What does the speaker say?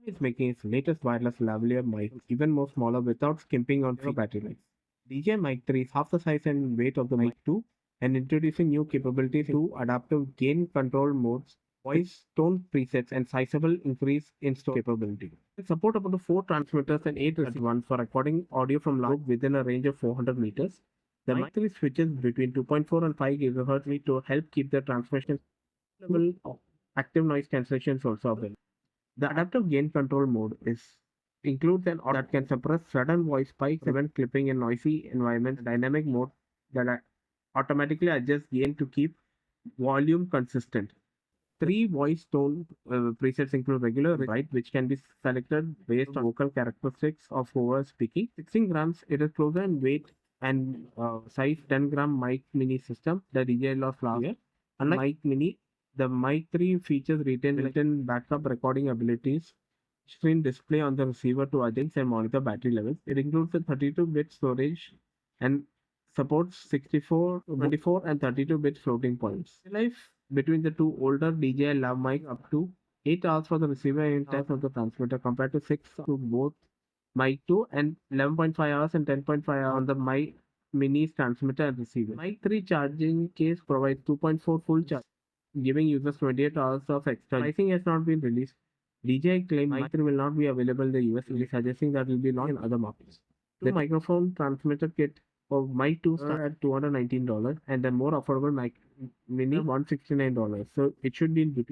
Is making its latest wireless lavalier mic even more smaller without skimping on battery life. DJI Mic 3 is half the size and weight of the Mic 2 and introducing new capabilities to adaptive gain control modes, voice tone presets, and sizable increase in store capability. With support up to 4 transmitters and 8 receivers at once for recording audio from large within a range of 400 meters. The Mic 3 switches between 2.4 and 5 GHz to help keep the transmission level of active noise cancellation is also available. The adaptive gain control mode is includes an that can suppress sudden voice spikes, prevent clipping in noisy environments, dynamic mode that automatically adjusts gain to keep volume consistent. Three voice tone presets include regular, right, which can be selected based on vocal characteristics of whoever is speaking. 16 grams, it is closer in weight and size 10-gram mic mini system, the DJI lost last year. Unlike mic mini, the mic 3 features retain built-in backup recording abilities, screen display on the receiver to adjust and monitor battery levels. It includes a 32-bit storage and supports 64, 24, and 32-bit floating points. Life between the two older DJI Lav mic up to 8 hours for the receiver and 10 for the transmitter compared to 6 to both mic 2 and 11.5 hours and 10.5 hours on the mic mini's transmitter and receiver. Mic 3 charging case provides 2.4 full charge, giving users 28 hours of extra. Pricing has not been released. DJI claimed mic 3 will not be available in the US, suggesting that it will be launched in other markets. The microphone transmitter kit for mic 2 start at $219 and the more affordable mic mini $169. So it should be in between.